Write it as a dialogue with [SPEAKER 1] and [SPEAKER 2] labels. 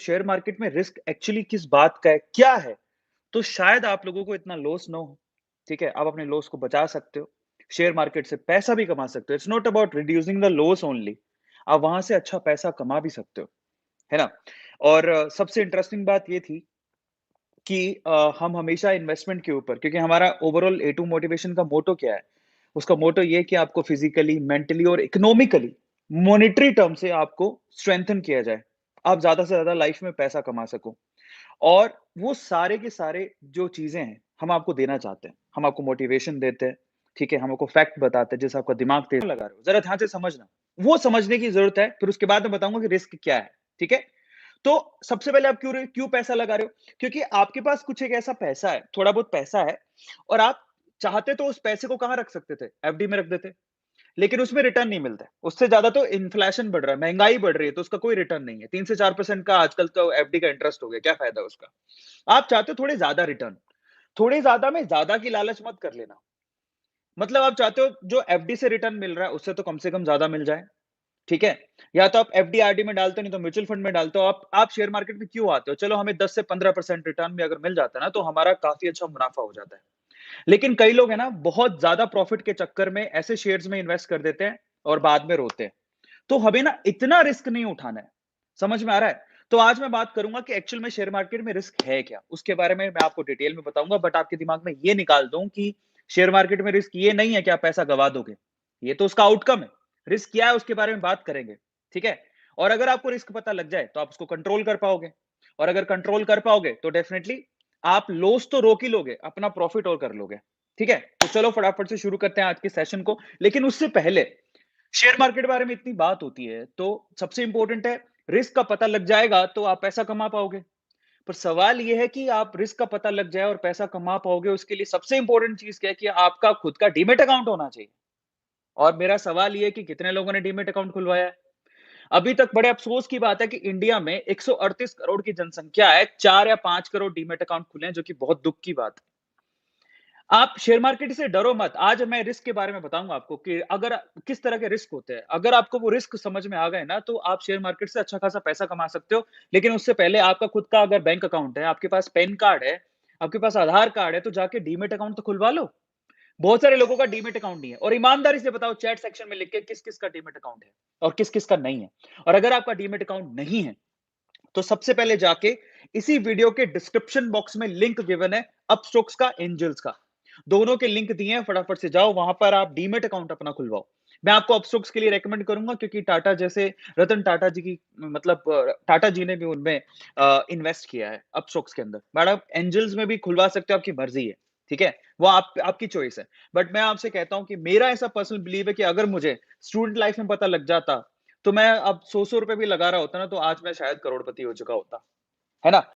[SPEAKER 1] Share market में risk actually किस बात का है, क्या है? तो शायद आप लोगों को इतना लॉस ना हो, ठीक है? आप अपने लॉस को बचा सकते हो। शेयर मार्केट से पैसा भी कमा सकते हो। It's not about reducing the loss only. आप वहाँ से अच्छा पैसा कमा भी सकते हो, है ना? और सबसे इंटरेस्टिंग बात ये थी कि हम हमेशा इन्वेस्टमेंट के ऊपर क्योंकि हमारा ओवरऑल ए टू मोटिवेशन का मोटो क्या है? उसका मोटो ये है कि आपको फिज़िकली, मेंटली और इकोनॉमिकली, मॉनेटरी टर्म से आपको स्ट्रेंथन किया जाए। आप ज़्यादा से ज़्यादा लाइफ में पैसा कमा सको। और वो सारे के सारे जो चीज़ें हैं, हम आपको देना चाहते हैं। हम आपको मोटिवेशन देते हैं, ठीक है? हम आपको फैक्ट बताते हैं, जिससे आपका दिमाग तेज़ लगा रहे हो। ज़रा ध्यान से समझना। वो समझने की ज़रूरत है, फिर उसके बाद मैं बताऊँगा कि रिस्क क्या है, ठीक है? तो सबसे पहले आप क्यों पैसा लगा रहे हो? क्योंकि आपके पास कुछ एक ऐसा पैसा है, थोड़ा बहुत पैसा है और आप चाहते तो उस पैसे को कहाँ रख सकते थे? एफडी में रख देते। लेकिन उसमें रिटर्न नहीं मिलता है। उससे ज़्यादा तो इन्फ्लेशन बढ़ रहा है, महँगाई बढ़ रही है, तो उसका कोई रिटर्न नहीं है। 3 से 4% का आजकल तो एफडी का इंटरेस्ट हो गया, क्या फ़ायदा उसका? आप चाहते हो थोड़े ज़्यादा रिटर्न, थोड़े ज़्यादा में ज़्यादा की लालच मत कर लेना। मतलब आप चाहते हो जो एफडी से रिटर्न मिल रहा है, उससे तो कम से कम ज़्यादा मिल जाए, ठीक है? या तो आप एफडी, आरडी में डालते हो, नहीं तो म्यूचुअल फंड में डालते हो। आप शेयर मार्केट में क्यों आते हो? चलो हमें 10 से 15% रिटर्न भी अगर मिल जाता है ना, तो हमारा काफ़ी अच्छा मुनाफ़ा हो जाता है। लेकिन कई लोग हैं ना, बहुत ज़्यादा प्रॉफ़िट के चक्कर में ऐसे शेयर्स में इन्वेस्ट कर देते हैं और बाद में रोते हैं। तो हमें ना इतना रिस्क नहीं उठाना है। समझ में आ रहा है? तो आज मैं बात करूँगा कि एक्चुअल में शेयर मार्केट में रिस्क है क्या? उसके बारे में मैं आपको डिटेल में बताऊँगा बट आपके दिमाग में ये निकाल दूँ कि शेयर मार्केट में रिस्क ये नहीं है कि आप पैसा गँवा दोगे। ये तो उसका आउटकम है। रिस्क क्या है उसके बारे में बात करेंगे, ठीक है? और अगर आपको रिस्क पता लग जाए तो आप उसको कंट्रोल कर पाओगे और अगर कंट्रोल कर पाओगे तो डेफिनिटली आप लॉस तो रोक ही लोगे, अपना प्रॉफ़िट और कर लोगे। ठीक है? तो चलो फटाफट से शुरू करते हैं आज के सेशन को। लेकिन उससे पहले शेयर मार्केट के बारे में इतनी बात होती है, तो सबसे इंपॉर्टेंट है रिस्क का पता लग जाएगा तो आप पैसा कमा पाओगे। पर सवाल ये है कि आप रिस्क का पता लग जाए और पैसा कमा पाओगे उसके लिए सबसे इंपॉर्टेंट चीज़ क्या है कि आपका खुद का डीमैट अकाउंट होना चाहिए। और मेरा सवाल ये है कि कितने लोगों ने डीमैट अकाउंट खुलवाया है? अभी तक बड़े अफ़सोस की बात है कि इंडिया में 138 करोड़ की जनसँख्या है, 4 या 5 करोड़ डीमैट अकाउंट खुले हैं जो कि बहुत दुःख की बात है। आप शेयर मार्केट से डरो मत। आज मैं रिस्क के बारे में बताऊँगा आपको कि अगर किस तरह के रिस्क होते हैं। अगर आपको वो रिस्क समझ में आ गए ना, तो आप शेयर मार्केट से अच्छा खासा पैसा कमा सकते हो। लेकिन उससे पहले आपका खुद का अगर बैंक अकाउंट है, आपके पास पैन कार्ड है, आपके पास आधार कार्ड है, तो जाके डीमैट अकाउंट तो खुलवा लो। बहुत सारे लोगों का डीमैट अकाउंट नहीं है और ईमानदारी से बताओ चैट सेक्शन में लिख के किस-किस का डीमैट अकाउंट है और किस-किस का नहीं है। और अगर आपका डीमैट अकाउंट नहीं है, तो सबसे पहले जाके इसी वीडियो के डिस्क्रिप्शन बॉक्स में लिंक गिवन है अपस्टॉक्स का, एंजल्स का। दोनों के लिंक दिए हैं, फटाफट से जाओ वहां पर आप डीमैट अकाउंट अपना खुलवाओ। मैं आपको अपस्टॉक्स के लिए रेकमेंड करूंगा क्योंकि टाटा जैसे रतन टाटा जी की मतलब टाटा जी ने भी उनमें इन्वेस्ट किया है अपस्टॉक्स के अंदर। मैडम एंजल्स में भी खुलवा सकते हो, आपकी मर्जी है, ठीक है? वो आपकी चॉइस है। बट मैं आपसे कहता हूं कि मेरा ऐसा पर्सनल बिलीव है कि अगर मुझे स्टूडेंट लाइफ में पता लग जाता तो मैं अब 100-100 रुपए भी लगा रहा होता ना, तो आज मैं शायद करोड़पति हो चुका होता। है ना?